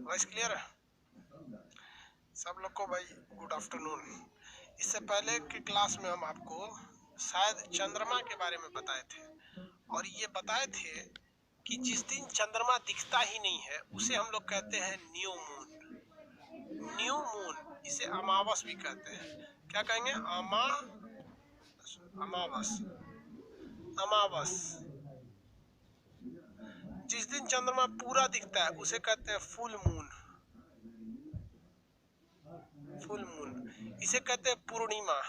Voice clear है सब लोग को भाई? Good afternoon. इससे पहले की क्लास में हम आपको शायद चंद्रमा के बारे में बताए थे, और ये बताए थे कि जिस दिन चंद्रमा दिखता ही नहीं है उसे हम लोग कहते हैं न्यू मून। न्यू मून, इसे अमावस भी कहते हैं। क्या कहेंगे? अमावस। अमावस। जिस दिन चंद्रमा पूरा दिखता है उसे कहते हैं फुल मून। फुल मून, इसे कहते हैं पूर्णिमा।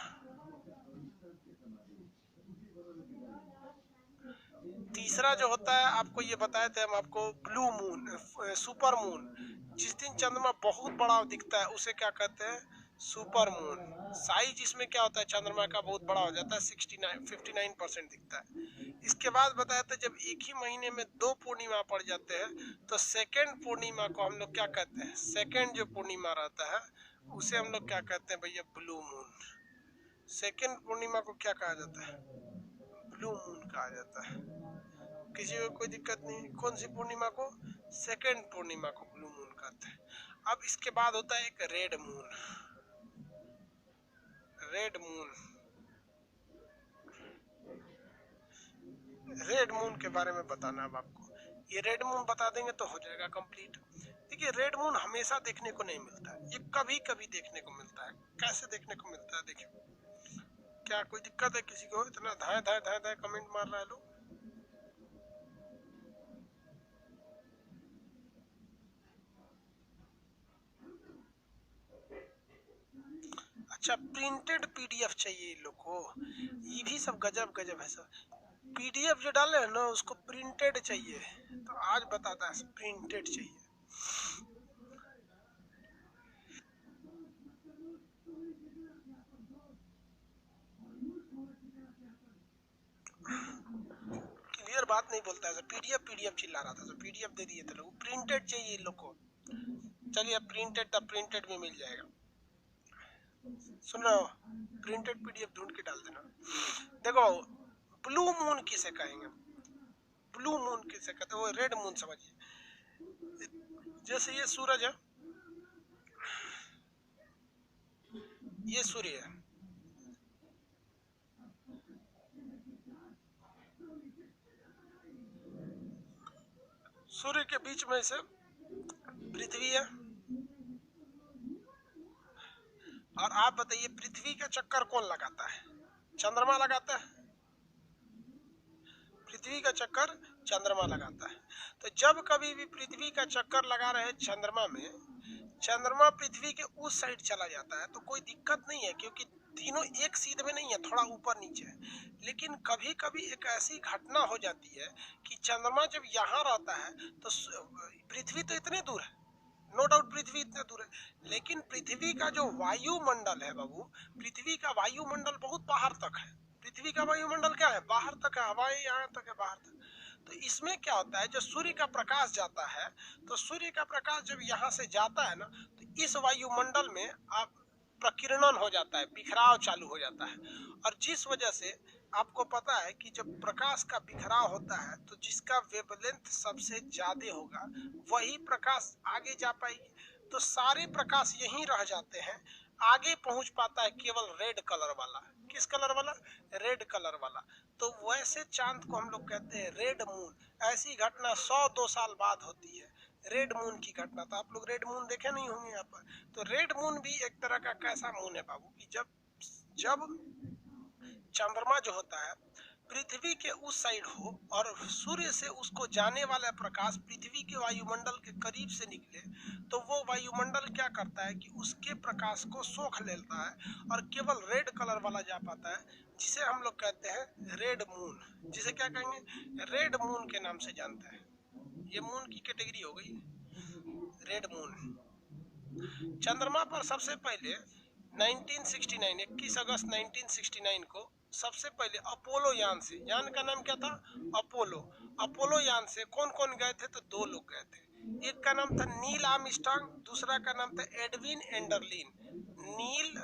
तीसरा जो होता है आपको ये बताए थे हम आपको, ब्लू मून, सुपर मून। जिस दिन चंद्रमा बहुत बड़ा दिखता है उसे क्या कहते हैं? Super moon. साइज इसमें क्या होता है, चंद्रमा का बहुत बड़ा हो जाता है, 59% दिखता है। इसके बाद बताया था जब एक ही महीने में 2 पूर्णिमा पड़ जाते हैं तो सेकेंड पूर्णिमा को हम लोग क्या कहते हैं? सेकेंड जो पूर्णिमा रहता है उसे हम लोग क्या कहते हैं भैया? Blue moon. सेकेंड पूर्णिमा को क्या कहा जाता है? ब्लू मून कहा जाता है। किसी को कोई दिक्कत नहीं। कौन सी पूर्णिमा को? सेकेंड पूर्णिमा को ब्लू मून कहते हैं। अब इसके बाद होता है एक red moon. Red moon, red moon के बारे में बताना अब आपको। ये रेड मून बता देंगे तो हो जाएगा कंप्लीट। देखिए, रेड मून हमेशा देखने को नहीं मिलता है, ये कभी कभी देखने को मिलता है। कैसे देखने को मिलता है देखिए। क्या कोई दिक्कत है किसी को? इतना धाए धाए धाए धाए कमेंट मार रहा है लोग। अच्छा, प्रिंटेड पीडीएफ चाहिए इन लोग को? ये भी सब गजब गजब है सब। पीडीएफ जो डाले हैं ना उसको प्रिंटेड चाहिए, तो आज बताता है प्रिंटेड चाहिए। क्लियर बात नहीं बोलता है, पीडीएफ पीडीएफ चिल्ला रहा था, तो पीडीएफ दे दिए थे लोग। प्रिंटेड चाहिए इन लोग को। चलिए, अब प्रिंटेड, तब प्रिंटेड में मिल जाएगा। सुन रहे हो? प्रिंटेड पीडीएफ ढूंढ के डाल देना। देखो, ब्लू मून किसे कहेंगे? ब्लू मून किसे कहते हैं? वो रेड मून समझिए। जैसे ये सूरज है, ये सूर्य है, सूर्य के बीच में से पृथ्वी है। और आप बताइए, पृथ्वी का चक्कर कौन लगाता है? चंद्रमा लगाता है। पृथ्वी का चक्कर चंद्रमा लगाता है। तो जब कभी भी पृथ्वी का चक्कर लगा रहे चंद्रमा में, चंद्रमा पृथ्वी के उस साइड चला जाता है तो कोई दिक्कत नहीं है, क्योंकि तीनों एक सीध में नहीं है, थोड़ा ऊपर नीचे है। लेकिन कभी कभी एक ऐसी घटना हो जाती है कि चंद्रमा जब यहाँ रहता है तो पृथ्वी तो इतने दूर है, नो डाउट पृथ्वी इतने दूर है, लेकिन पृथ्वी का जो वायुमंडल है बाबू, पृथ्वी का वायुमंडल बहुत बाहर तक है। पृथ्वी का वायुमंडल क्या है? बाहर तक है, हवाएं यहाँ तक है, बाहर तक। तो इसमें क्या होता है, जो सूर्य का प्रकाश जाता है, तो सूर्य का प्रकाश जब यहाँ से जाता है ना, तो इस वायुमंडल में आप प्रकीर्णन हो जाता है, बिखराव चालू हो जाता है। और जिस वजह से आपको पता है कि जब प्रकाश का बिखराव होता है तो जिसका वेवलेंथ सबसे ज्यादा होगा वही प्रकाश आगे जा पाएगी। तो सारे प्रकाश यहीं रह जाते हैं, आगे पहुंच पाता है केवल रेड कलर वाला। किस कलर वाला? रेड कलर वाला। तो वैसे चांद को हम लोग कहते हैं रेड मून। ऐसी घटना 100-2 साल बाद होती है, रेड मून की घटना। तो आप लोग रेड मून देखे नहीं होंगे यहाँ पर। तो रेड मून भी एक तरह का कैसा मून है बाबू, कि जब जब चंद्रमा जो होता है पृथ्वी के उस साइड हो और सूर्य से उसको जाने वाला प्रकाश पृथ्वी के वायुमंडल के करीब से निकले, तो वो वायुमंडल क्या करता है कि उसके प्रकाश को सोख लेता है और केवल रेड कलर वाला जा पाता है, जिसे हम लोग कहते हैं रेड मून। जिसे क्या कहेंगे? रेड मून के नाम से जानते हैं। ये मून की कैटेगरी हो गई, रेड मून। चंद्रमा पर सबसे पहले 1969, 21 अगस्त 1969 को सबसे पहले अपोलो यान से, यान का नाम क्या था? अपोलो। अपोलो यान से कौन कौन गए थे? तो 2 लोग गए थे। एक का नाम था नील आर्मस्ट्रांग, दूसरा का नाम था एडविन एंडरलिन। नील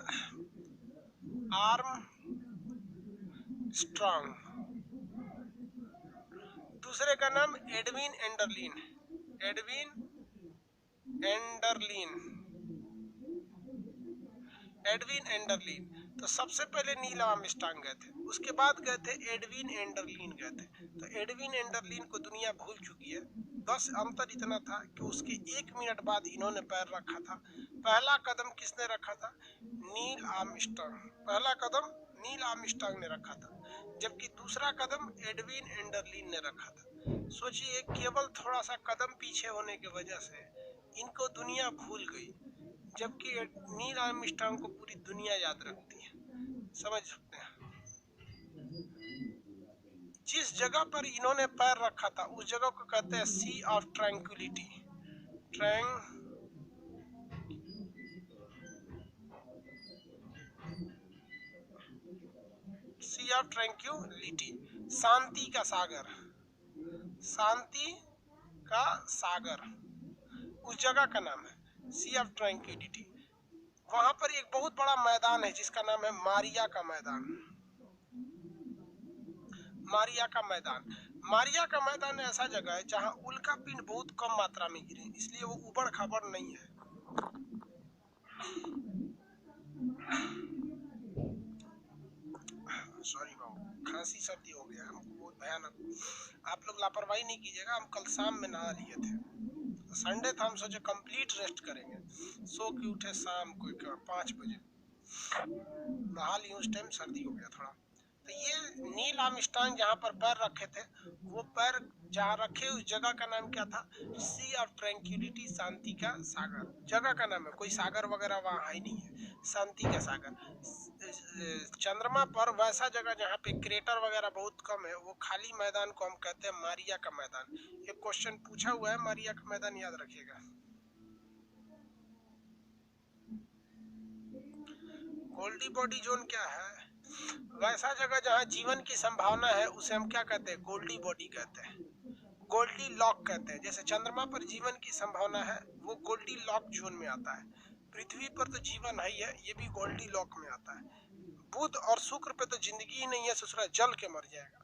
आर्मस्ट्रांग, दूसरे का नाम एडविन एंडरलिन, एडविन एंडरलिन, एडविन एंडरलिन। तो सबसे पहले नील आर्मस्ट्रांग गए थे, उसके बाद गए थे एडविन एंडरलिन गए थे। तो एडविन एंडरलिन को दुनिया भूल चुकी है। बस अंतर इतना था कि उसके 1 मिनट बाद इन्होंने पैर रखा था। पहला कदम किसने रखा था? Neil Armstrong. पहला कदम नील आर्मस्ट्रांग ने रखा था, जबकि दूसरा कदम एडविन एंडरलिन ने रखा था। सोचिए, केवल थोड़ा सा कदम पीछे होने की वजह से इनको दुनिया भूल गई, जबकि नील आर्मस्ट्रांग को पूरी दुनिया याद रखती है। समझ सकते हैं? जिस जगह पर इन्होंने पैर रखा था उस जगह को कहते हैं sea of tranquillity, sea of tranquillity, शांति का सागर, शांति का सागर उस जगह का नाम है, सी ऑफ ट्रैंक्विलिटी। वहां पर एक बहुत बड़ा मैदान है जिसका नाम है मारिया का मैदान, मारिया का मैदान। मारिया का मैदान ऐसा जगह है जहां उल्का पिंड बहुत कम मात्रा में गिरे, इसलिए वो उबड़ खाबड़ नहीं है। सॉरी बाबू, खांसी सर्दी हो गया हमको बहुत भयानक। आप लोग लापरवाही नहीं कीजिएगा, हम कल शाम में नहा लिए थे, संडे था, हम सोचे कंप्लीट रेस्ट करेंगे। सो के उठे शाम को 5 बजे, नहा लिए, उस टाइम सर्दी हो गया थोड़ा। तो ये नील आर्मस्ट्रांग जहाँ पर पैर रखे थे, वो पैर जहाँ रखे उस जगह का नाम क्या था? सी ऑफ ट्रैंक्विलिटी, शांति का सागर। जगह का नाम है, कोई सागर वगैरह वहाँ है नहीं है, शांति का सागर। चंद्रमा पर वैसा जगह जहाँ पे क्रेटर वगैरह बहुत कम है, वो खाली मैदान को हम कहते हैं मारिया का मैदान। एक क्वेश्चन पूछा हुआ है, मारिया का मैदान याद रखिएगा। गोल्डी बॉडी जोन क्या है? वैसा जगह जहाँ जीवन की संभावना है उसे हम क्या कहते हैं? गोल्डी बॉडी कहते हैं, गोल्डी लॉक कहते हैं। जैसे चंद्रमा पर जीवन की संभावना है, वो गोल्डी लॉक जोन में आता है। पृथ्वी पर तो जीवन है ही है, ये भी गोल्डी लॉक में आता है। बुध और शुक्र पे तो जिंदगी ही नहीं है, ससुरा जल के मर जाएगा।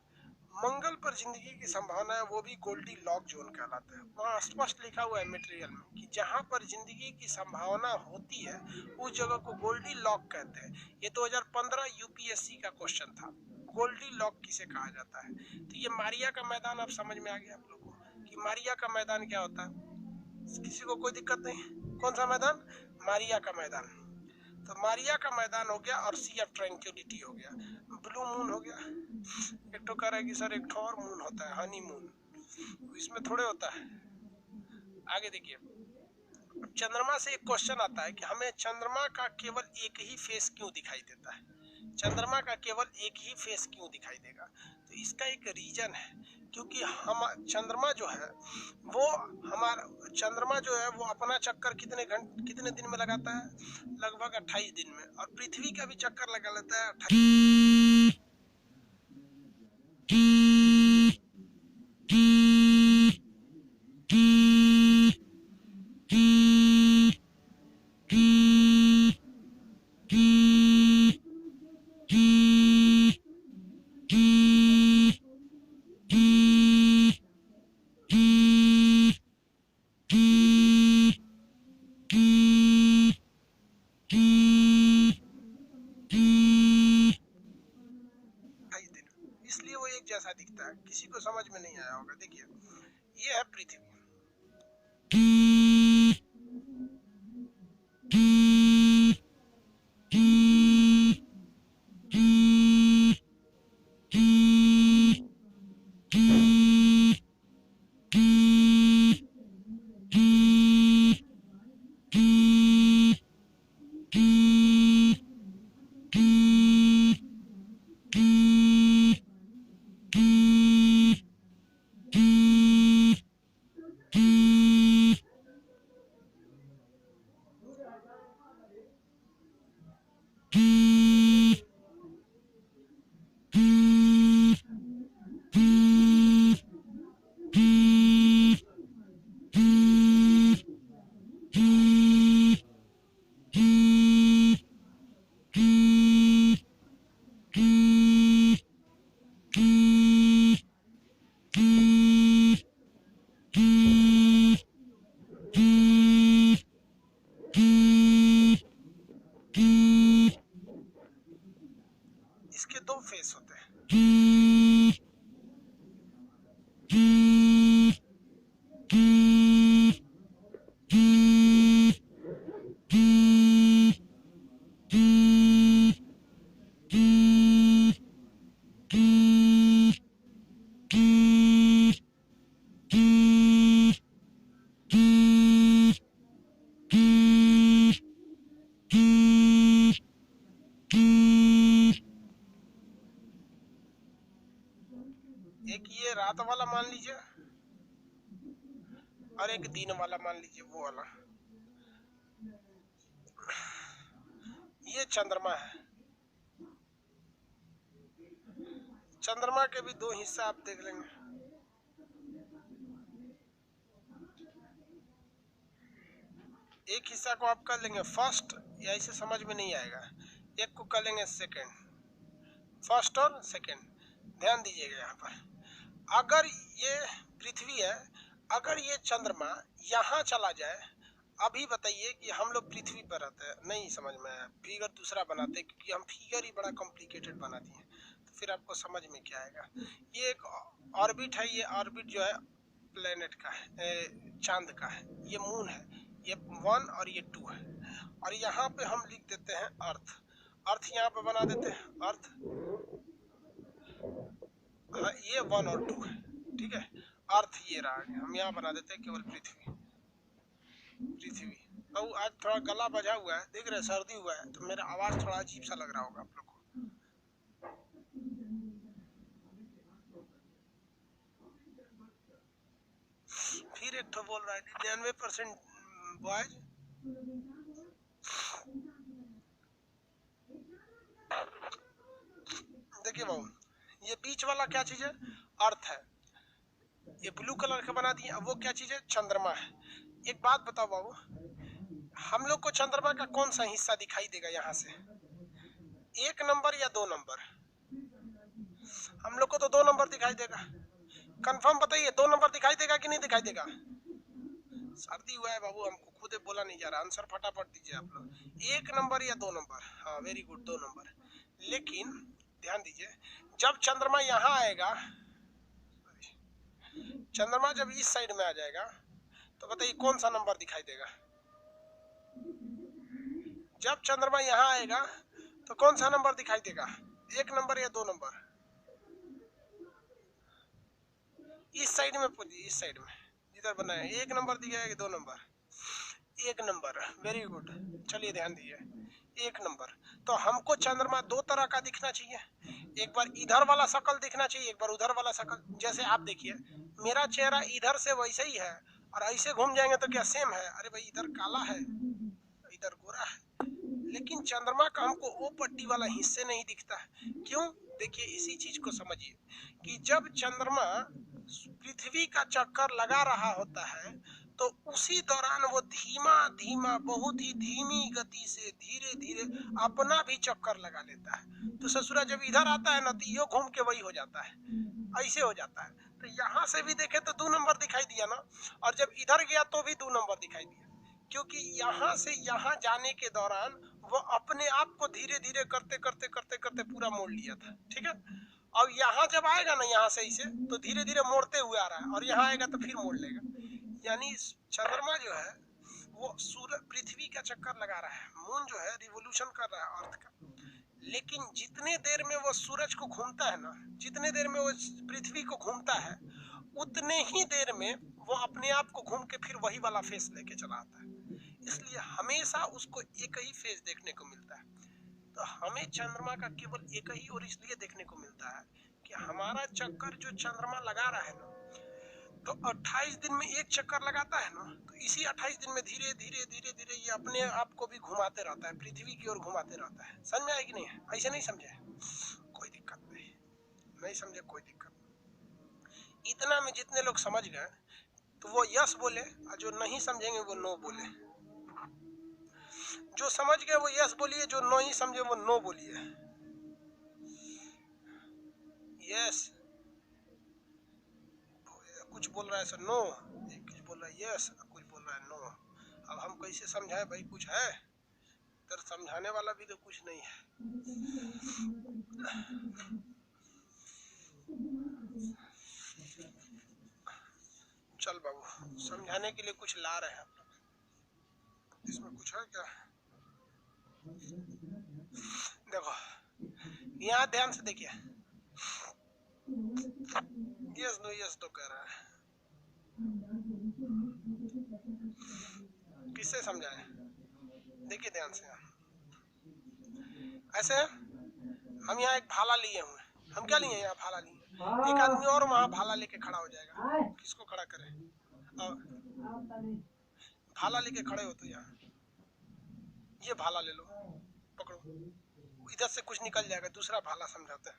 मंगल पर जिंदगी की संभावना है, वो भी गोल्डी लॉक जोन कहलाता है। वहाँ स्पष्ट लिखा हुआ है मटेरियल में कि जहाँ पर जिंदगी की संभावना होती है उस जगह को गोल्डी लॉक कहते हैं। ये 2015 यूपीएससी का क्वेश्चन था, गोल्डी लॉक किसे कहा जाता है। तो ये मारिया का मैदान आप समझ में आ गया आप लोगों को कि मारिया का मैदान क्या होता है। किसी को कोई दिक्कत नहीं? कौन सा मैदान? मारिया का मैदान। तो मारिया का मैदान हो गया और सी ऑफ ट्रैंक्विलिटी हो गया। ब्लू मून हो गया। एक तो कह रहा है कि सर एक तो और मून होता है, हनी मून, इसमें थोड़े होता है। आगे देखिए, चंद्रमा से एक क्वेश्चन आता है कि हमें चंद्रमा का केवल एक ही फेस क्यों दिखाई देता है? चंद्रमा का केवल एक ही फेस क्यों दिखाई देगा? तो इसका एक रीजन है, क्योंकि हम चंद्रमा जो है वो चंद्रमा जो है वो अपना चक्कर कितने दिन में लगाता है? लगभग 28 दिन में। और पृथ्वी का भी चक्कर लगा लेता है 28। इसलिए वो एक जैसा दिखता है। किसी को समझ में नहीं आया होगा। देखिए, ये है पृथ्वी, फेस होते हैं। एक ये रात वाला मान लीजिए और एक दिन वाला मान लीजिए, वो वाला। ये चंद्रमा है। चंद्रमा के भी दो हिस्सा आप देख लेंगे। एक हिस्सा को आप कर लेंगे फर्स्ट, या इसे समझ में नहीं आएगा। एक को कर लेंगे सेकंड, फर्स्ट और सेकंड। ध्यान दीजिएगा यहाँ पर, अगर ये पृथ्वी है, अगर ये चंद्रमा यहाँ चला जाए, अभी बताइए कि हम लोग पृथ्वी पर रहते हैं, नहीं समझ में आया, फिगर दूसरा बनाते हैं, क्योंकि हम फिगर ही बड़ा कॉम्प्लिकेटेड बना दिए, तो फिर आपको समझ में क्या आएगा। ये एक ऑर्बिट है, ये ऑर्बिट जो है प्लेनेट का है, चांद का है, ये मून है, ये 1 और ये 2 है, और यहाँ पे हम लिख देते हैं अर्थ। अर्थ यहाँ पे बना देते हैं अर्थ, हाँ ये 1 और 2 है, ठीक है। अर्थ ये रहा, हम यहाँ बना देते हैं केवल पृथ्वी। पृथ्वी तो आज थोड़ा गला बजा हुआ है, देख रहे हैं सर्दी हुआ है, तो मेरा आवाज थोड़ा अजीब सा लग रहा होगा आप लोग को। फिर एक तो बोल रहा है 99% बॉयज। देखिए बाबू, ये बीच वाला क्या चीज है, अर्थ है, ये ब्लू कलर का बना दिए। अब वो क्या चीज है, चंद्रमा है। एक बात बताओ बाबू, हम लोग को चंद्रमा का कौन सा हिस्सा दिखाई देगा यहाँ से, 1 नंबर या 2 नंबर? हम लोग को तो 2 नंबर दिखाई देगा। कंफर्म बताइए, 2 नंबर दिखाई देगा कि नहीं दिखाई देगा? सर्दी हुआ है बाबू, हमको खुद बोला नहीं जा रहा, आंसर फटाफट दीजिए आप लोग। 1 नंबर या 2 नंबर? हाँ वेरी गुड, 2 नंबर। लेकिन ध्यान दीजिए, जब चंद्रमा यहाँ आएगा, चंद्रमा जब इस साइड में आ जाएगा, तो बताइए कौन सा नंबर दिखाई देगा? जब चंद्रमा यहाँ आएगा तो कौन सा नंबर दिखाई देगा, 1 नंबर या 2 नंबर? इस साइड में पूछिए, इस साइड में जिधर बना है, 1 नंबर दिखाएगा कि 2 नंबर? 1 number, very good. चलिए ध्यान दीजिए, 1 नंबर। तो हमको चंद्रमा 2 तरह का दिखना चाहिए, एक बार इधर वाला शक्ल दिखना चाहिए, एक बार उधर वाला शक्ल। जैसे आप देखिए, मेरा चेहरा इधर से वैसे ही है, और ऐसे घूम जाएंगे तो क्या सेम है? अरे भाई इधर काला है, इधर गोरा है। लेकिन चंद्रमा का हमको वो पट्टी वाला हिस्से नहीं दिखता है, क्यों? देखिए इसी चीज को समझिए कि जब चंद्रमा पृथ्वी का चक्कर लगा रहा होता है, तो उसी दौरान वो धीमा धीमा, बहुत ही धीमी गति से, धीरे धीरे अपना भी चक्कर लगा लेता है। तो ससुरा जब इधर आता है ना, तो यो घूम के वही हो जाता है, ऐसे हो जाता है। तो यहाँ से भी देखे तो 2 नंबर दिखाई दिया ना, और जब इधर गया तो भी 2 नंबर दिखाई दिया, क्योंकि यहाँ से यहाँ जाने के दौरान वो अपने आप को धीरे धीरे करते करते करते करते पूरा मोड़ लिया था, ठीक है। और यहाँ जब आएगा ना, यहाँ से इसे तो धीरे धीरे मोड़ते हुए आ रहा है, और यहाँ आएगा तो फिर मोड़ लेगा। यानी चंद्रमा जो है वो सूरज पृथ्वी का चक्कर लगा रहा है, मून जो है रिवोल्यूशन कर रहा है अर्थ का। लेकिन जितने देर में वो सूरज को घूमता है ना, जितने देर में वो पृथ्वी को घूमता है, उतने ही देर में वो अपने आप को घूम के फिर वही वाला फेस लेके चला आता है। इसलिए हमेशा उसको एक ही फेस देखने को मिलता है। तो हमें चंद्रमा का केवल एक ही और इसलिए देखने को मिलता है कि हमारा चक्कर जो चंद्रमा लगा रहा है ना, तो 28 दिन में एक चक्कर लगाता है ना, तो इसी 28 दिन में धीरे धीरे धीरे धीरे ये अपने आप को भी घुमाते रहता है, पृथ्वी की ओर घुमाते रहता है। समझ में आएगी नहीं? ऐसे नहीं समझे, कोई दिक्कत नहीं, नहीं समझे कोई दिक्कत नहीं। इतना में जितने लोग समझ गए तो वो यस बोले, और जो नहीं समझेंगे वो नो बोले। जो समझ गए वो यस बोलिए, जो नहीं समझे वो नो बोलिए। यस कुछ बोल रहा है सर नो, कुछ बोल रहा है यस, कुछ बोल रहा है नो। अब हम कैसे समझाएं भाई? कुछ है इधर समझाने वाला भी तो कुछ नहीं है। समझाने के लिए कुछ ला रहे हैं आप लोग। इसमें कुछ है क्या? देखो यहाँ ध्यान से देखिए, यस नो कह रहा है, किससे समझाए? देखिए ध्यान से, ऐसे हम यहाँ एक भाला लिए हुए, हम क्या लिए यहाँ? भाला लिए। एक आदमी और वहाँ भाला लेके खड़ा हो जाएगा, किसको खड़ा करे? भाला लेके खड़े हो तो यहाँ ये भाला ले लो, पकड़ो, इधर से कुछ निकल जाएगा, दूसरा भाला समझाते हैं।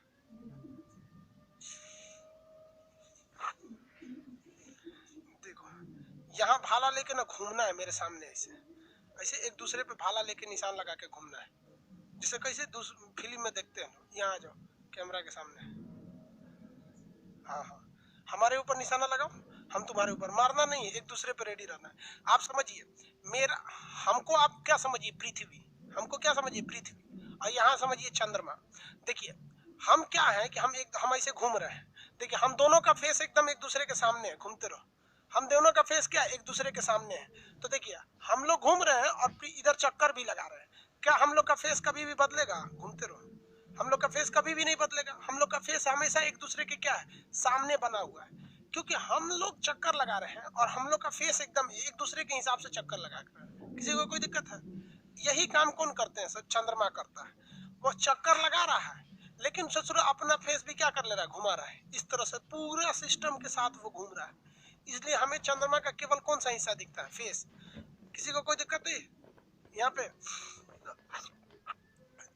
देखो यहाँ भाला लेके ना घूमना है मेरे सामने, ऐसे ऐसे एक दूसरे पे भाला लेके निशान लगा के घूमना है, जिसे कैसे फिल्म में देखते हैं। यहाँ आ जाओ कैमरा के सामने, हाँ हाँ, हमारे ऊपर निशाना लगाओ, हम तुम्हारे ऊपर, मारना नहीं है, एक दूसरे पे रेडी रहना है। आप समझिए मेरा, हमको आप क्या समझिए? पृथ्वी, हमको क्या समझिए? पृथ्वी, और यहाँ समझिए चंद्रमा। देखिए हम क्या है कि हम ऐसे घूम रहे हैं, देखिए हम दोनों का फेस एकदम एक दूसरे के सामने है, घूमते रहो, हम दोनों का फेस क्या एक दूसरे के सामने है। तो देखिए हम लोग घूम रहे हैं और इधर चक्कर भी लगा रहे हैं, क्या हम लोग का फेस कभी भी बदलेगा? घूमते रहो, हम लोग का फेस कभी भी नहीं बदलेगा, हम लोग का फेस हमेशा एक दूसरे के क्या है? सामने बना हुआ है, क्योंकि हम लोग चक्कर लगा रहे हैं और हम लोग का फेस एकदम एक दूसरे के हिसाब से चक्कर लगा कर। किसी को कोई दिक्कत है? यही काम कौन करते हैं? सब चंद्रमा करता है, वो चक्कर लगा रहा है, लेकिन ससुर अपना फेस भी क्या कर ले रहा है? घुमा रहा है, इस तरह से पूरे सिस्टम के साथ वो घूम रहा है। इसलिए हमें चंद्रमा का केवल कौन सा हिस्सा दिखता है? फेस। किसी को कोई दिक्कत नहीं यहाँ पे?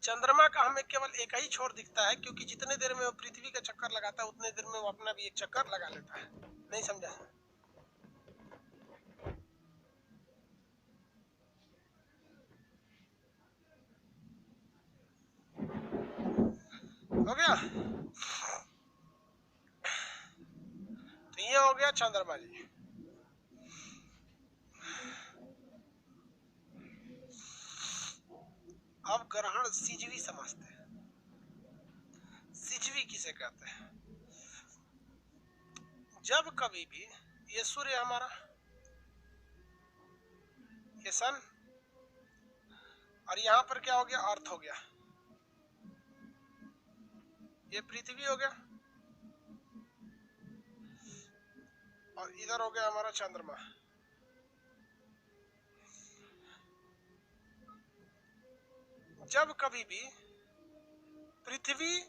चंद्रमा का हमें केवल एक ही छोर दिखता है, क्योंकि जितने देर में वो पृथ्वी का चक्कर लगाता है उतने देर में वो अपना भी एक चक्कर लगा लेता है। नहीं समझा? हो गया? तो ये हो गया चंद्रमा जी। अब ग्रहण सिजवी समझते हैं। सिजवी किसे कहते हैं? जब कभी भी ये सूर्य हमारा, ये सन, और यहाँ पर क्या हो गया? अर्थ हो गया, ये पृथ्वी हो गया, और इधर हो गया हमारा चंद्रमा। जब कभी भी पृथ्वी,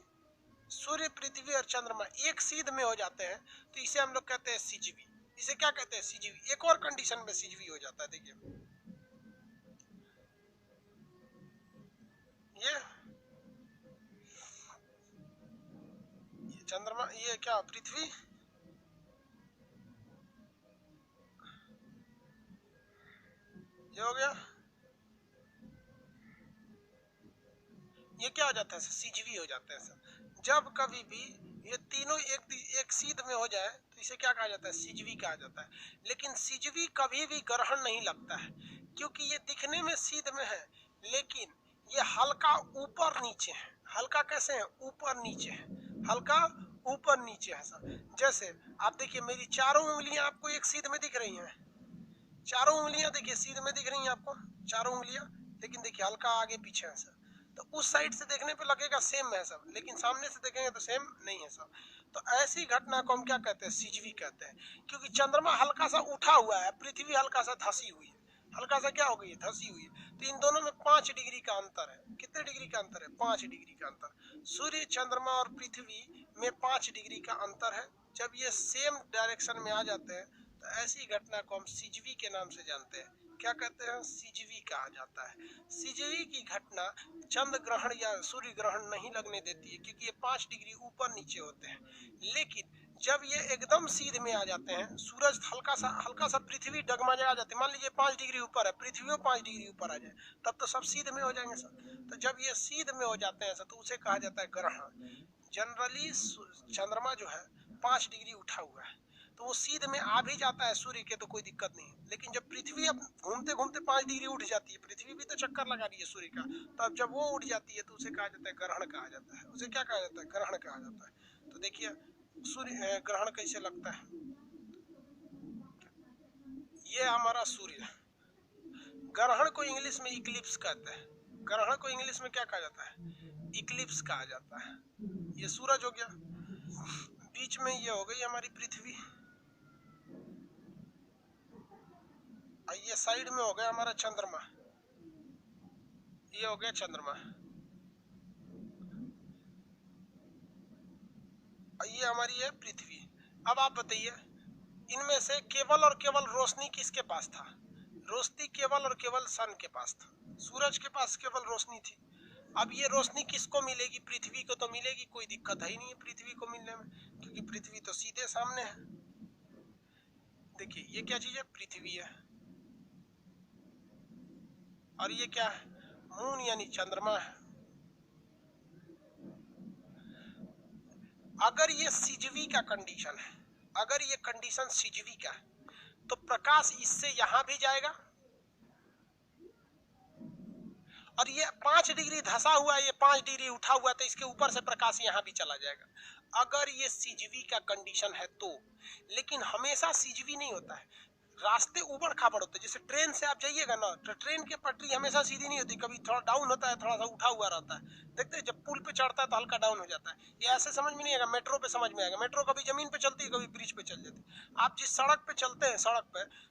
सूर्य, पृथ्वी और चंद्रमा एक सीध में हो जाते हैं तो इसे हम लोग कहते हैं सिजवी। इसे क्या कहते हैं? सिजवी। एक और कंडीशन में सिजवी हो जाता है, देखिए ये चंद्रमा, ये क्या पृथ्वी, ये हो गया, ये क्या हो जाता है? सिजवी हो जाता है सर। जब कभी भी ये तीनों एक सीध में हो जाए तो इसे क्या कहा जाता है? सिजवी कहा जाता है। लेकिन सिजवी कभी भी ग्रहण नहीं लगता है, क्योंकि ये दिखने में सीध में है, लेकिन ये हल्का ऊपर नीचे है। हल्का कैसे है? ऊपर नीचे है, हल्का ऊपर नीचे है सर। जैसे आप देखिए मेरी चारों उंगलियां आपको एक सीध में दिख रही हैं, चारों उंगलियां देखिए सीध में दिख रही हैं आपको, चारों उंगलियां, लेकिन देखिए हल्का आगे पीछे है सर। तो उस साइड से देखने पे लगेगा सेम है सब, लेकिन सामने से देखेंगे तो सेम नहीं है सब। तो ऐसी घटना को हम क्या कहते हैं? सिजवी कहते हैं, क्योंकि चंद्रमा हल्का सा उठा हुआ है, पृथ्वी हल्का सा धसी हुई है, हल्का सा क्या हो गई है? धसी हुई है। तो इन दोनों में 5 डिग्री का अंतर है। कितने डिग्री का अंतर है? 5 डिग्री का अंतर। सूर्य, चंद्रमा और पृथ्वी में 5 डिग्री का अंतर है। जब ये सेम डायरेक्शन में आ जाते हैं तो ऐसी घटना को हम सिजवी के नाम से जानते हैं। क्या कहते हैं? सिजवी कहा जाता है। सिजवी की घटना चंद्र ग्रहण या सूर्य ग्रहण नहीं लगने देती है, क्योंकि ये 5 डिग्री ऊपर नीचे होते हैं। लेकिन जब ये एकदम सीध में आ जाते हैं, सूरज हल्का सा पृथ्वी डगमगा जाती है, मान लीजिए 5 डिग्री ऊपर है, पृथ्वी 5 डिग्री ऊपर आ जाए, तब तो सब सीध में हो जाएंगे सर। तो जब ये सीध में हो जाते हैं सर तो उसे कहा जाता है ग्रहण। जनरली चंद्रमा जो है 5 डिग्री उठा हुआ है, तो वो सीध में आ भी जाता है सूर्य के तो कोई दिक्कत नहीं, लेकिन जब पृथ्वी अब घूमते घूमते 5 डिग्री उठ जाती है, पृथ्वी भी तो चक्कर लगा रही है सूर्य का, तो अब जब वो उठ जाती है तो उसे कहा जाता है ग्रहण कहा जाता है। उसे क्या कहा जाता है? ग्रहण कहा जाता है। तो देखिए सूर्य ग्रहण कैसे लगता है। ये हमारा सूर्य। ग्रहण को इंग्लिश में इक्लिप्स कहते हैं। ग्रहण को इंग्लिश में क्या कहा जाता है? इक्लिप्स कहा जाता है। ये सूरज हो गया, बीच में ये हो गई हमारी पृथ्वी, और ये साइड में हो गया हमारा चंद्रमा, ये हो गया चंद्रमा, और ये हमारी है पृथ्वी। अब आप बताइए, इनमें से केवल और केवल रोशनी किसके पास था? रोशनी केवल और केवल सन के पास था, सूरज के पास केवल रोशनी थी। अब ये रोशनी किसको मिलेगी? पृथ्वी को तो मिलेगी, कोई दिक्कत है ही नहीं है पृथ्वी को मिलने में, क्योंकि पृथ्वी तो सीधे सामने है। देखिए ये क्या चीज है? पृथ्वी है, और ये क्या है? मून यानी चंद्रमा है। अगर ये सिजवी का कंडीशन है, अगर ये कंडीशन सिजवी का है, तो प्रकाश इससे यहां भी जाएगा, और ये 5 डिग्री धसा हुआ है, ये 5 डिग्री उठा हुआ है, तो इसके ऊपर से प्रकाश यहाँ भी चला जाएगा। अगर ये सिजवी का कंडीशन है तो। लेकिन हमेशा सिजवी नहीं होता है, रास्ते उबड़ खाबड़ होते हैं। जैसे ट्रेन से आप जाइएगा ना, तो ट्रेन की पटरी हमेशा सीधी नहीं होती, कभी थोड़ा डाउन होता है, थोड़ा सा उठा हुआ रहता है। देखते हैं जब पुल पे चढ़ता है तो हल्का डाउन हो जाता है। ये ऐसे समझ में नहीं आएगा, मेट्रो पे समझ में आएगा। मेट्रो कभी जमीन पे चलती है, कभी ब्रिज पे चल जाती है। आप जिस सड़क पे चलते हैं,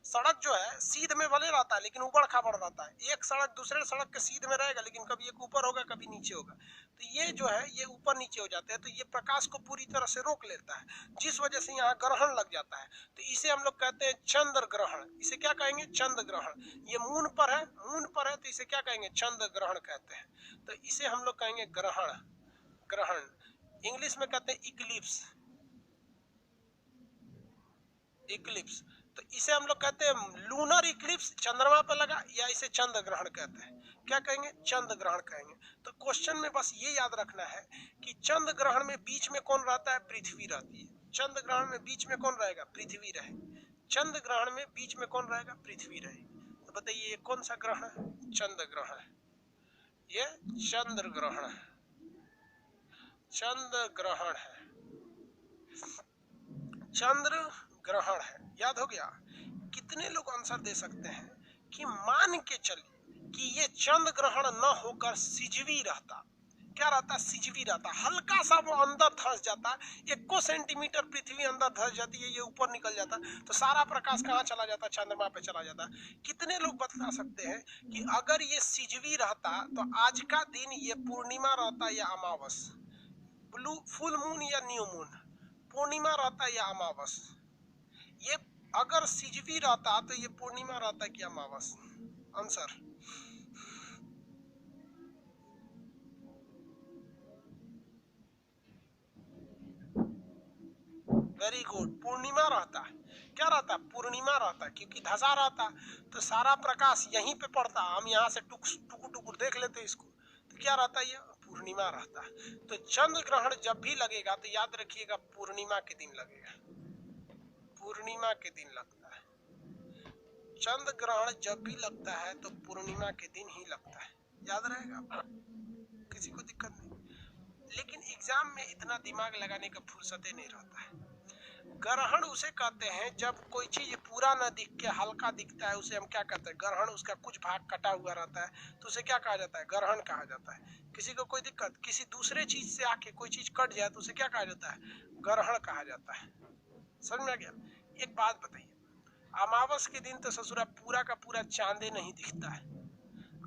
सड़क जो है सीध में भले रहता है, लेकिन उबड़ खाबड़ रहता है। एक सड़क दूसरे सड़क के सीध में रहेगा, लेकिन कभी एक ऊपर होगा, कभी नीचे होगा। तो ये जो है ये ऊपर नीचे हो जाते हैं, तो ये प्रकाश को पूरी तरह से रोक लेता है, जिस वजह से यहाँ ग्रहण लग जाता है। तो इसे हम लोग कहते हैं चंद्र ग्रहण। इसे क्या कहेंगे? चंद्र ग्रहण। ये मून पर है, तो इसे क्या कहेंगे? चंद्र ग्रहण कहते हैं। तो इसे हम लोग कहेंगे ग्रहण। ग्रहण इंग्लिश में कहते हैं इक्लिप्स। इक्लिप्स, तो इसे हम लोग कहते हैं लूनर इक्लिप्स, चंद्रमा पर लगा, या इसे चंद्र ग्रहण कहते हैं। क्या कहेंगे? चंद्र ग्रहण कहेंगे। तो क्वेश्चन में बस ये याद रखना है कि चंद्र ग्रहण में बीच में कौन रहता है? पृथ्वी रहती है। चंद्र ग्रहण में बीच में कौन रहेगा? पृथ्वी रहेगी। चंद्र ग्रहण में बीच में कौन रहेगा? पृथ्वी रहेगी। तो बताइए ये कौन सा ग्रहण है? चंद्र ग्रहण है। ये चंद्र ग्रहण है, चंद्र ग्रहण है, चंद्र ग्रहण है। याद हो गया? कितने लोग आंसर दे सकते हैं कि मान के चलिए कि ये चंद्र ग्रहण न होकर सिजवी रहता? क्या रहता? सिजवी रहता, हल्का सा वो अंदर धंस जाता, 1 सेंटीमीटर पृथ्वी अंदर धंस जाती है, ये ऊपर निकल जाता, तो सारा प्रकाश कहाँ चला जाता? चंद्रमा पे चला जाता। कितने लोग बता सकते हैं कि अगर ये सिजवी रहता तो आज का दिन ये पूर्णिमा रहता या अमावस? ब्लू फुल मून या न्यू मून? पूर्णिमा रहता या अमावस? ये अगर सिजवी रहता तो ये पूर्णिमा रहता कि अमावस? आंसर वेरी गुड, पूर्णिमा रहता। क्या रहता? पूर्णिमा रहता, क्योंकि धसा रहता तो सारा प्रकाश यहीं पे पड़ता, हम यहाँ से टुकुर टुकुर देख लेते इसको, तो क्या रहता? ये पूर्णिमा रहता। तो चंद्र ग्रहण जब भी लगेगा तो याद रखिएगा पूर्णिमा के दिन लगेगा, पूर्णिमा के दिन लगता है। चंद्र ग्रहण जब भी लगता है तो पूर्णिमा के दिन ही लगता है, याद रहेगा, किसी को दिक्कत नहीं। लेकिन एग्जाम में इतना दिमाग लगाने का फुर्सत नहीं रहता है। ग्रहण उसे कहते हैं जब कोई चीज पूरा न दिख के हल्का दिखता है, उसे हम क्या कहते हैं? ग्रहण। उसका कुछ भाग कटा हुआ रहता है तो उसे क्या कहा जाता है? ग्रहण कहा जाता है। किसी को कोई दिक्कत, किसी दूसरे चीज से आके कोई चीज कट जाए तो उसे क्या कहा जाता है? ग्रहण कहा जाता है। समझ में आ गया? एक बात बताइए, अमावस के दिन तो ससुरा पूरा का पूरा चांदे नहीं दिखता है।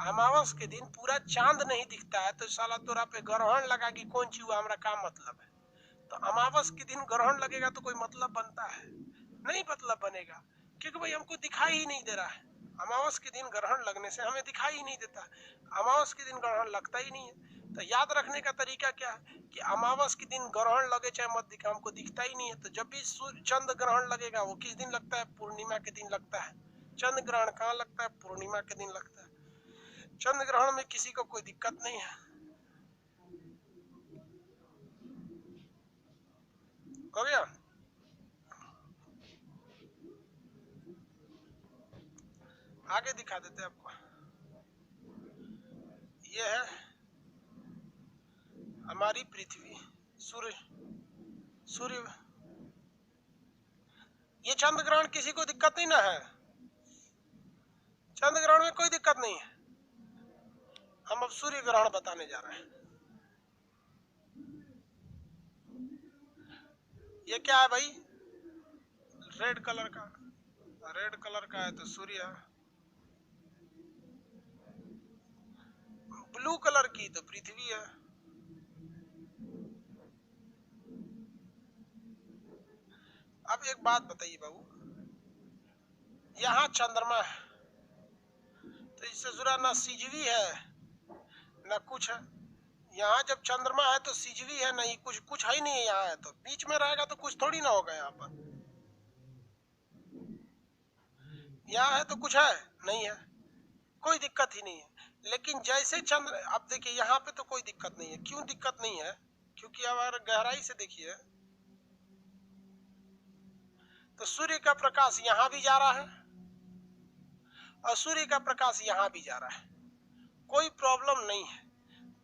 अमावस के दिन पूरा चांद नहीं दिखता है, तो साला तोरा पे ग्रहण लगा कि कौन चीज हुआ, हमारा क्या मतलब है? तो अमावस के दिन ग्रहण लगेगा तो कोई मतलब बनता है? नहीं मतलब बनेगा, क्योंकि भाई हमको दिखाई ही नहीं दे रहा है। अमावस के दिन ग्रहण लगने से हमें दिखाई ही नहीं देता, अमावस के दिन ग्रहण लगता ही नहीं है। तो याद रखने का तरीका क्या है कि अमावस के दिन ग्रहण लगे चाहे मत दिखे, हमको दिखता ही नहीं है। तो जब भी चंद्र ग्रहण लगेगा वो किस दिन लगता है? पूर्णिमा के दिन लगता है। चंद्र ग्रहण कहाँ लगता है? पूर्णिमा के दिन लगता है। चंद्र ग्रहण में किसी को कोई दिक्कत नहीं है। हो गया? आगे दिखा देते आपको। ये है हमारी पृथ्वी, सूर्य। सूर्य, ये चंद्र ग्रहण किसी को दिक्कत नहीं ना है? चंद्र ग्रहण में कोई दिक्कत नहीं है। हम अब सूर्य ग्रहण बताने जा रहे हैं। ये क्या है भाई? रेड कलर का, रेड कलर का है तो सूर्य, ब्लू कलर की तो पृथ्वी है। अब एक बात बताइए बाबू, यहाँ चंद्रमा है तो इससे जुड़ा ना सीजवी है ना कुछ है। यहाँ जब चंद्रमा है तो सीजवी है नहीं, कुछ है ही नहीं है। यहाँ है तो बीच में रहेगा तो कुछ थोड़ी ना होगा। यहाँ पर यहाँ है तो कुछ है नहीं है, कोई दिक्कत ही नहीं है। लेकिन जैसे चंद्र, अब देखिए यहाँ पे तो कोई दिक्कत नहीं है। क्यों दिक्कत नहीं है? क्योंकि अगर गहराई से देखिए तो सूर्य का प्रकाश यहाँ भी जा रहा है और सूर्य का प्रकाश यहाँ भी जा रहा है, कोई प्रॉब्लम नहीं है।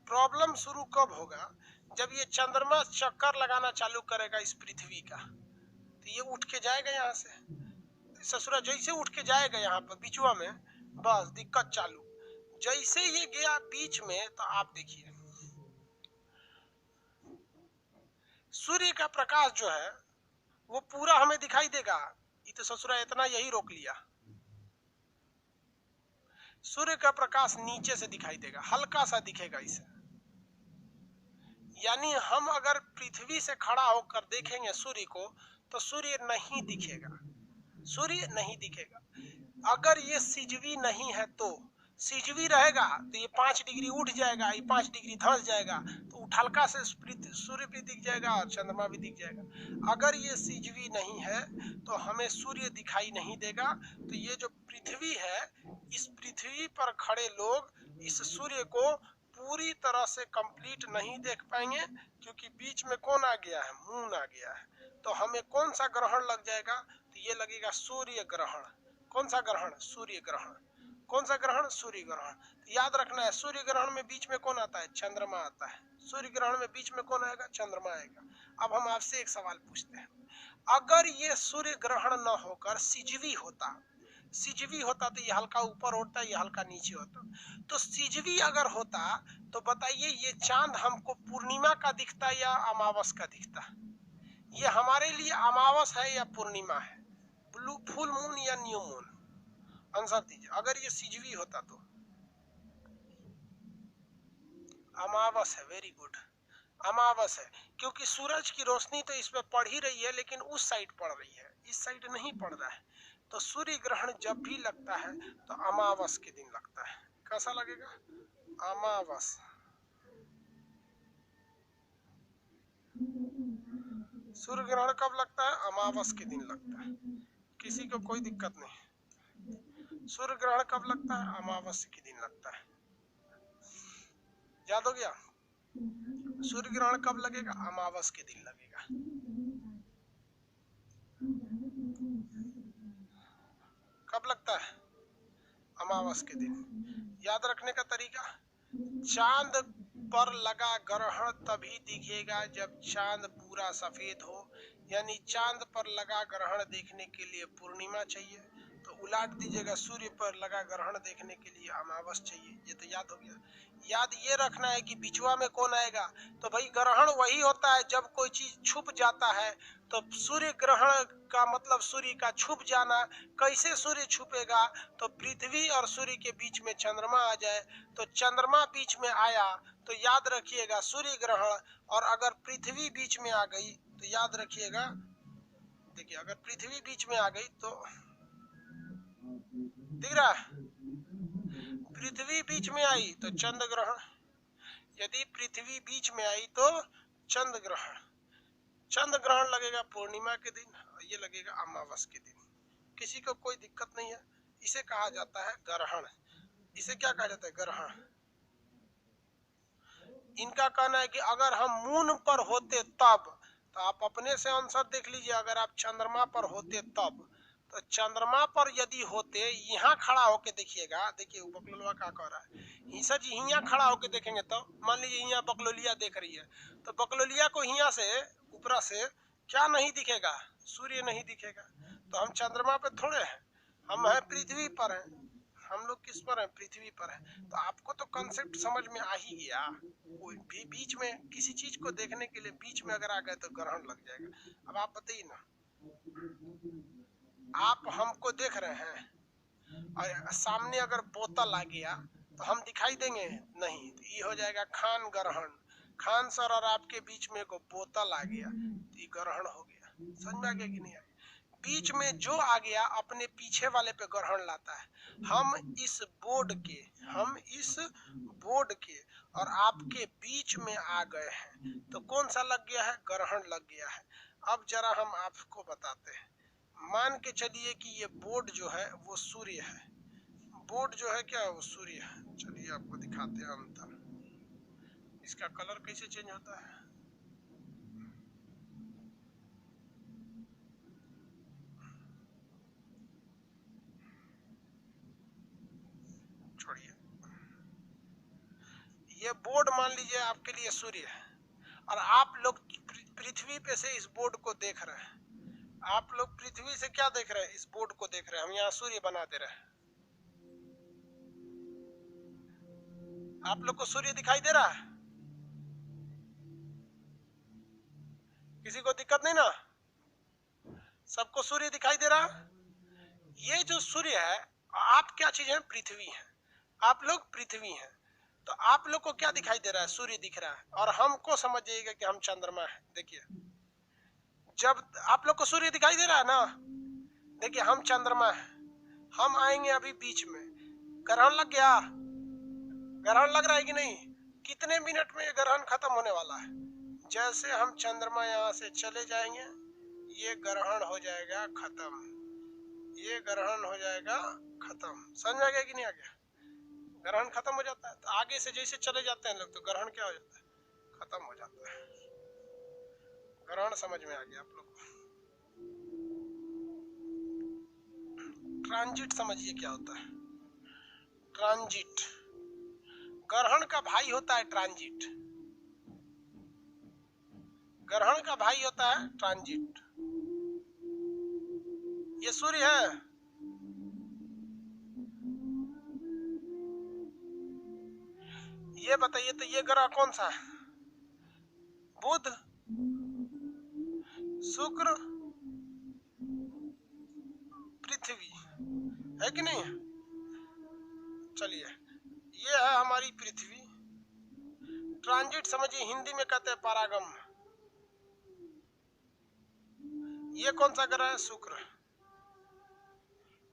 प्रॉब्लम शुरू कब होगा? जब ये चंद्रमा चक्कर लगाना चालू करेगा इस पृथ्वी का, तो ये उठ के जाएगा यहाँ से। ससुरा जैसे उठ के जाएगा यहाँ पर बीचवा में, बस दिक्कत चालू। जैसे ये गया बीच में तो आप देखिए सूर्य का प्रकाश जो है वो पूरा हमें दिखाई देगा। ये तो ससुरा इतना यही रोक लिया, सूर्य का प्रकाश नीचे से दिखाई देगा, हल्का सा दिखेगा इसे। यानी हम अगर पृथ्वी से खड़ा होकर देखेंगे सूर्य को तो सूर्य नहीं दिखेगा, सूर्य नहीं दिखेगा। अगर ये सिजवी नहीं है तो सिजवी रहेगा तो ये 5 डिग्री उठ जाएगा, ये 5 डिग्री धंस जाएगा तो हल्का से सूर्य भी दिख जाएगा और चंद्रमा भी दिख जाएगा। अगर ये सिजवी नहीं है तो हमें सूर्य दिखाई नहीं देगा। तो ये जो पृथ्वी है, इस पृथ्वी पर खड़े लोग इस सूर्य को पूरी तरह से कंप्लीट नहीं देख पाएंगे, क्योंकि बीच में कौन आ गया है? मून आ गया है। तो हमें कौन सा ग्रहण लग जाएगा? तो ये लगेगा सूर्य ग्रहण। कौन सा ग्रहण? सूर्य ग्रहण। कौन सा ग्रहण? सूर्य ग्रहण। तो याद रखना है, सूर्य ग्रहण में बीच में कौन आता है? चंद्रमा आता है। सूर्य ग्रहण में बीच में कौन आएगा? चंद्रमा आएगा। अब हम आपसे एक सवाल पूछते हैं, अगर ये सूर्य ग्रहण न होकर सिजवी होता, सिजवी होता तो ये हल्का ऊपर होता, ये हल्का नीचे होता। तो सिजवी अगर होता तो बताइए ये चांद हमको पूर्णिमा का दिखता या अमावस का दिखता? ये हमारे लिए अमावस है या पूर्णिमा है? ब्लू फुल मून या न्यू मून? आंसर दीजिए। अगर ये सिजवी होता तो अमावस है। वेरी गुड, अमावस है, क्योंकि सूरज की रोशनी तो इस पे पड़ ही रही है लेकिन उस साइड पड़ रही है, इस साइड नहीं पड़ रहा है। तो सूर्य ग्रहण जब भी लगता है तो अमावस के दिन लगता है। कैसा लगेगा? अमावस। सूर्य ग्रहण कब लगता है? अमावस के दिन लगता है। किसी को कोई दिक्कत नहीं। सूर्य ग्रहण कब लगता है? अमावस के दिन लगता है। याद हो गया? सूर्य ग्रहण कब लगेगा? अमावस के दिन लगेगा। कब लगता है? अमावस के दिन। याद रखने का तरीका, चांद पर लगा ग्रहण तभी दिखेगा जब चांद पूरा सफेद हो, यानी चांद पर लगा ग्रहण देखने के लिए पूर्णिमा चाहिए, तो उलाट दीजिएगा, सूर्य पर लगा ग्रहण देखने के लिए अमावस चाहिए। ये तो याद हो गया। याद ये रखना है कि बिचवा में कौन आएगा? तो भाई ग्रहण वही होता है जब कोई चीज छुप जाता है। तो सूर्य ग्रहण का मतलब सूर्य का छुप जाना। कैसे सूर्य छुपेगा? तो पृथ्वी और सूर्य के बीच में चंद्रमा आ जाए, तो चंद्रमा बीच में आया तो याद रखिएगा सूर्य ग्रहण। और अगर पृथ्वी बीच में आ गई तो याद रखिएगा, देखिए अगर पृथ्वी बीच में आ गई तो दिख रहा है, पृथ्वी बीच में आई तो चंद्र ग्रहण, यदि पृथ्वी बीच में आई तो चंद्र ग्रहण। चंद्र ग्रहण लगेगा पूर्णिमा के दिन और ये लगेगा अमावस के दिन। किसी को कोई दिक्कत नहीं है। इसे कहा जाता है ग्रहण। इसे क्या कहा जाता है? ग्रहण। इनका कहना है कि अगर हम मून पर होते तब, तो आप अपने से आंसर देख लीजिए। अगर आप चंद्रमा पर होते तब, तो चंद्रमा पर यदि होते, यहाँ खड़ा होके देखिएगा, देखिए बकलोलवा क्या कह रहा है, सर जी यहाँ खड़ा होके देखेंगे तो मान लीजिए यहाँ बकलोलिया देख रही है, तो बकलोलिया को यहाँ से ऊपरा से क्या नहीं दिखेगा? सूर्य नहीं दिखेगा। तो हम चंद्रमा पे थोड़े हैं, हम हैं पृथ्वी पर हैं। हम लोग किस पर है, पृथ्वी पर है। तो आपको तो कॉन्सेप्ट समझ में आ ही गया। कोई भी बीच में किसी चीज को देखने के लिए बीच में अगर आ गए तो ग्रहण लग जाएगा। अब आप बताइए ना, आप हमको देख रहे हैं और सामने अगर बोतल आ गया तो हम दिखाई देंगे नहीं, तो ये हो जाएगा खान ग्रहण। खान सर और आपके बीच में को बोतल आ गया तो ये ग्रहण हो गया। समझ में आ गया कि नहीं आ गया? बीच में जो आ गया अपने पीछे वाले पे ग्रहण लाता है। हम इस बोर्ड के और आपके बीच में आ गए हैं तो कौन सा लग गया है, ग्रहण लग गया है। अब जरा हम आपको बताते हैं, मान के चलिए कि ये बोर्ड जो है वो सूर्य है, बोर्ड जो है क्या वो सूर्य है। चलिए आपको दिखाते हैं अंतर, इसका कलर कैसे चेंज होता है। छोड़िए, ये बोर्ड मान लीजिए आपके लिए सूर्य है और आप लोग पृथ्वी पे से इस बोर्ड को देख रहे हैं। आप लोग पृथ्वी से क्या देख रहे हैं, इस बोर्ड को देख रहे हैं। हम यहाँ सूर्य बना दे रहे हैं। आप लोग को सूर्य दिखाई दे रहा है? किसी को दिक्कत नहीं ना? सबको सूर्य दिखाई दे रहा है? ये जो सूर्य है, आप क्या चीज है, पृथ्वी है। आप लोग पृथ्वी हैं, तो आप लोग को क्या दिखाई दे रहा है, सूर्य दिख रहा है। और हमको समझिएगा कि हम चंद्रमा है। देखिए, जब आप लोग को सूर्य दिखाई दे रहा है ना, देखिए हम चंद्रमा है, हम आएंगे अभी बीच में, ग्रहण लग गया। ग्रहण लग रहा है कि नहीं? कितने मिनट में ये ग्रहण खत्म होने वाला है। जैसे हम चंद्रमा यहाँ से चले जाएंगे, ये ग्रहण हो जाएगा खत्म, ये ग्रहण हो जाएगा खत्म। समझ में आ गया कि नहीं आ गया? ग्रहण खत्म हो जाता है। तो आगे से जैसे चले जाते हैं लोग तो ग्रहण क्या हो जाता है, खत्म हो जाता है। ग्रहण समझ में आ गया आप लोग को? ट्रांजिट समझिए क्या होता है। ट्रांजिट, ग्रहण का भाई होता है ट्रांजिट, ग्रहण का भाई होता है ट्रांजिट। ये सूर्य है, ये बताइए तो ये ग्रह कौन सा है? बुध, शुक्र, पृथ्वी, है कि नहीं? चलिए, ये है हमारी पृथ्वी। ट्रांजिट समझिए, हिंदी में कहते हैं परागम। ये कौन सा ग्रह है? शुक्र।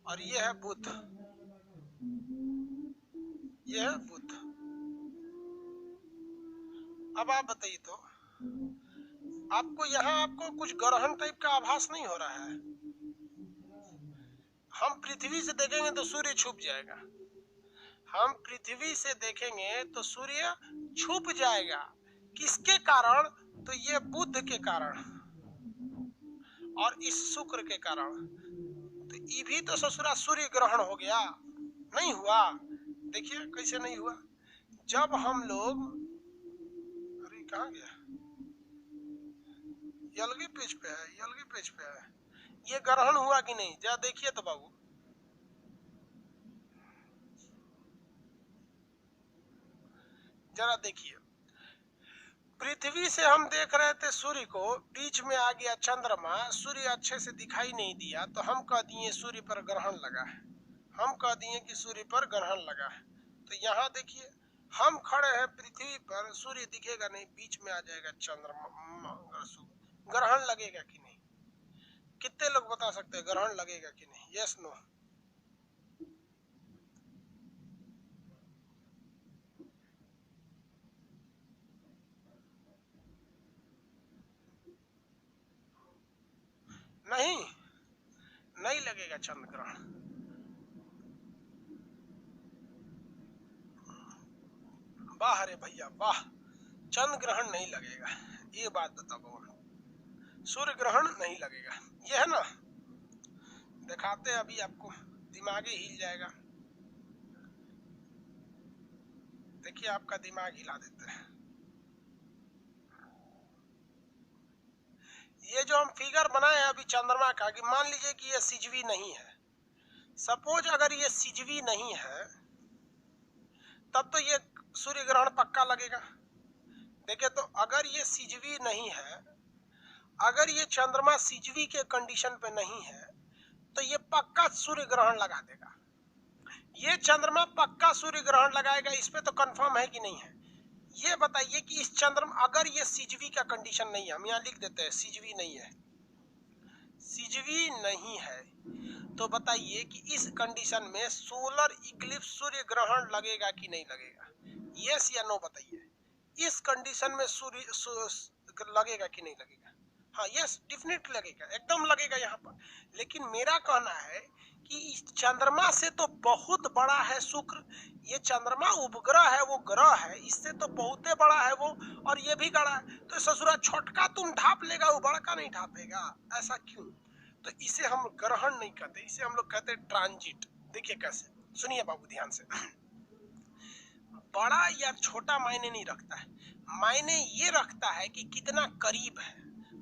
और ये है बुध, ये है बुध। अब आप बताइए तो, आपको यहाँ आपको कुछ ग्रहण टाइप का आभास नहीं हो रहा है? हम पृथ्वी से देखेंगे तो सूर्य छुप जाएगा, हम पृथ्वी से देखेंगे तो सूर्य छुप जाएगा। किसके कारण? तो ये बुध के कारण और इस शुक्र के कारण। तो ये भी तो ससुरा सूर्य ग्रहण हो गया, नहीं हुआ? देखिए कैसे नहीं हुआ। जब हम लोग, अरे कहाँ गया, ये अलगे पेज पे है, ये अलगे पेज पे है। ये ग्रहण हुआ कि नहीं, जरा देखिए तो बाबू। जरा देखिए, पृथ्वी से हम देख रहे थे सूर्य को, बीच में आ गया चंद्रमा, सूर्य अच्छे से दिखाई नहीं दिया तो हम कह दिए सूर्य पर ग्रहण लगा है। हम कह दिए कि सूर्य पर ग्रहण लगा है। तो यहाँ देखिए, हम खड़े हैं पृथ्वी पर, सूर्य दिखेगा नहीं, बीच में आ जाएगा चंद्रमा, ग्रहण लगेगा कि नहीं? कितने लोग बता सकते हैं ग्रहण लगेगा कि नहीं? Yes no? नहीं, नहीं लगेगा चंद्र ग्रहण। वाह रे भैया वाह, चंद्र ग्रहण नहीं लगेगा, ये बात बताओ। सूर्य ग्रहण नहीं लगेगा, ये है ना। दिखाते हैं अभी आपको, दिमाग ही हिल जाएगा। देखिए आपका दिमाग हिला देते हैं। ये जो हम फिगर बनाए हैं अभी चंद्रमा का, कि मान लीजिए कि ये सिजवी नहीं है, सपोज अगर ये सिजवी नहीं है तब तो ये सूर्य ग्रहण पक्का लगेगा। देखिए, तो अगर ये सिजवी नहीं है, अगर ये चंद्रमा सिजवी के कंडीशन पे नहीं है तो ये पक्का सूर्य ग्रहण लगा देगा। ये चंद्रमा पक्का सूर्य ग्रहण लगाएगा, इस पे तो कंफर्म है कि नहीं है? ये बताइए कि इस चंद्रमा अगर ये सिजवी का कंडीशन नहीं है, हम यहाँ लिख देते हैं सिजवी नहीं है, सिजवी नहीं है, तो बताइए कि इस कंडीशन में सोलर इक्लिप्स सूर्य ग्रहण लगेगा कि नहीं लगेगा? यस या नो बताइए। इस कंडीशन में सूर्य लगेगा कि नहीं लगेगा? हाँ, यस, डेफिनेटली लगेगा, एकदम लगेगा यहाँ पर। लेकिन मेरा कहना है कि इस चंद्रमा से तो बहुत बड़ा है शुक्र, ये चंद्रमा उपग्रह है, वो ग्रह है, इससे तो बहुत बड़ा है वो, और ये भी गड़ा है, तो ससुरा छोटका तुम ढाप लेगा, वो बड़का नहीं ढापेगा। ऐसा क्यों? तो इसे हम ग्रहण नहीं कहते, इसे हम लोग कहते हैं ट्रांजिट। देखिए कैसे, सुनिए बाबू ध्यान से। बड़ा या छोटा मायने नहीं रखता है, मायने ये रखता है कि कितना करीब है,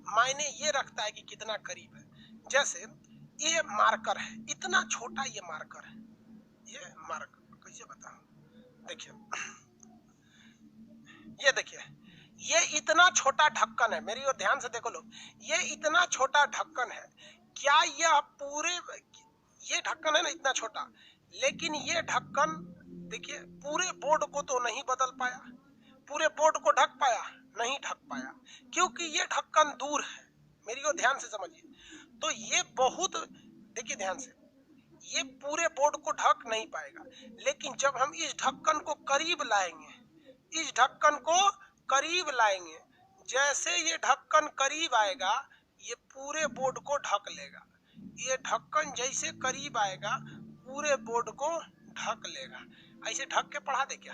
मायने ये रखता है कि कितना करीब है। जैसे ये मार्कर है, इतना छोटा ये मार्कर है, ये मार्कर कैसे बताऊं? देखिए, ये देखिए, ये इतना छोटा ढक्कन है, मेरी ओर ध्यान से देखो लोग, ये इतना छोटा ढक्कन है, क्या यह पूरे, ये ढक्कन है ना इतना छोटा, लेकिन ये ढक्कन देखिए पूरे बोर्ड को तो नहीं बदल पाया, पूरे बोर्ड को ढक पाया? नहीं ढक पाया, क्योंकि ये ढक्कन दूर है। मेरी ओर ध्यान से समझिए, तो ये बहुत, देखिए ध्यान से, ये पूरे बोर्ड को ढक नहीं पाएगा, लेकिन जब हम इस ढक्कन को करीब लाएंगे, इस ढक्कन को करीब लाएंगे, जैसे ये ढक्कन करीब आएगा ये पूरे बोर्ड को ढक लेगा। ये ढक्कन जैसे करीब आएगा पूरे बोर्ड को ढक लेगा। ऐसे ढक के पढ़ा दे क्या?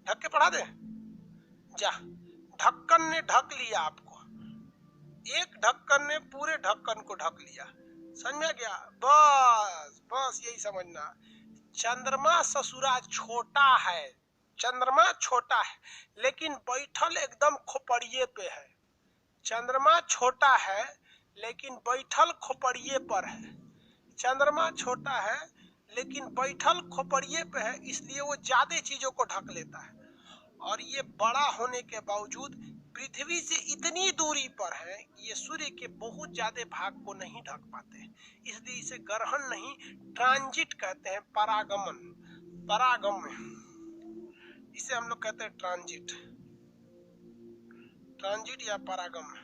ढक के पढ़ा दे जा। ढक्कन ने ढक लिया आपको, एक ढक्कन ने पूरे ढक्कन को ढक लिया, समझ में गया? बस बस यही समझना। चंद्रमा ससुरा छोटा है, चंद्रमा छोटा है लेकिन बैठल एकदम खोपड़िए पे है। चंद्रमा छोटा है लेकिन बैठल खोपड़िए पर है। चंद्रमा छोटा है लेकिन बैठल खोपड़िए पे है, इसलिए वो ज्यादा चीजों को ढक लेता है। और ये बड़ा होने के बावजूद पृथ्वी से इतनी दूरी पर है कि ये सूर्य के बहुत ज्यादा भाग को नहीं ढक पाते, इसलिए इसे ग्रहण नहीं ट्रांजिट कहते हैं, परागमन, परागमन, इसे हम लोग कहते हैं ट्रांजिट, ट्रांजिट या परागमन।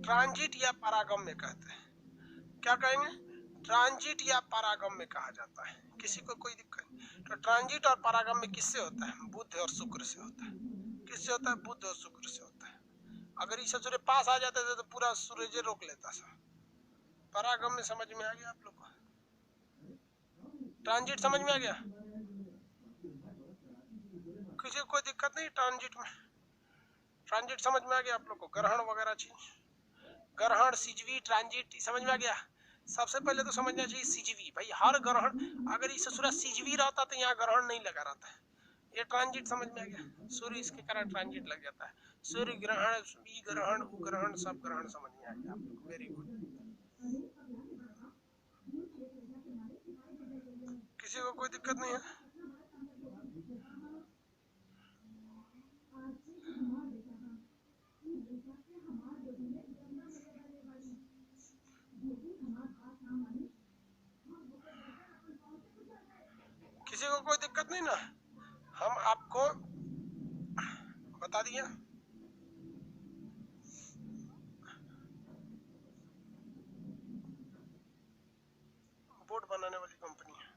ट्रांजिट या परागम में कहते हैं, क्या कहेंगे? ट्रांजिट या परागम में कहा जाता है। किसी को कोई दिक्कत नहीं? तो ट्रांजिट और परागम में किससे होता है? बुध और शुक्र से होता है। किससे होता है? बुध और शुक्र से होता है। अगर इस सूर्य पास आ जाते थे तो पूरा सूरज रोक लेता था। परागम में समझ में आ गया आप लोग को? ट्रांजिट समझ में आ गया? किसी को कोई दिक्कत नहीं ट्रांजिट में? ट्रांजिट समझ में आ गया आप लोग को? ग्रहण वगैरह चीज, ग्रहण, सिजवी, ट्रांजिट समझ में आ गया? सबसे पहले तो समझना चाहिए सिजवी, भाई हर ग्रहण, अगर इस सूर्य सिजवी रहता तो यहाँ ग्रहण नहीं लगा रहता है। ये ट्रांजिट समझ में आ गया? सूर्य इसके कारण ट्रांजिट लग जाता है। सूर्य ग्रहण, ग्रहण, उपग्रहण, सब ग्रहण समझ में आ गया आप लोग? Very good. किसी को कोई दिक्कत नहीं है? किसी को कोई दिक्कत नहीं ना? हम आपको बता दिया। बोर्ड बनाने वाली कंपनी है।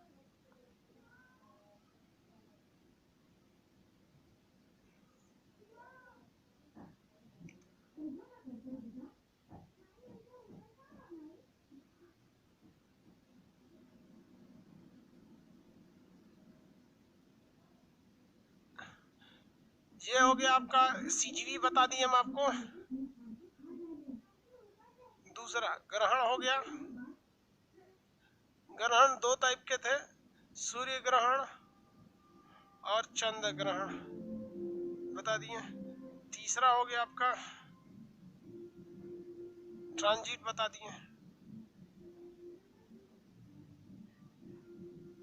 ये हो गया आपका सिजवी, बता दिए हम आपको। दूसरा ग्रहण हो गया। ग्रहण दो टाइप के थे, सूर्य ग्रहण और चंद्र ग्रहण, बता दिए। तीसरा हो गया आपका ट्रांजिट बता दिए,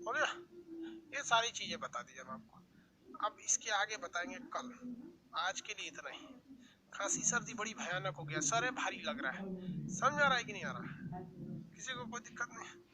हो गया। ये सारी चीजें बता दी हम आपको। अब इसके आगे बताएंगे कल। आज के लिए इतना ही। खांसी सर्दी बड़ी भयानक हो गया, सर है भारी लग रहा है। समझ आ रहा है कि नहीं आ रहा है? किसी को कोई दिक्कत नहीं?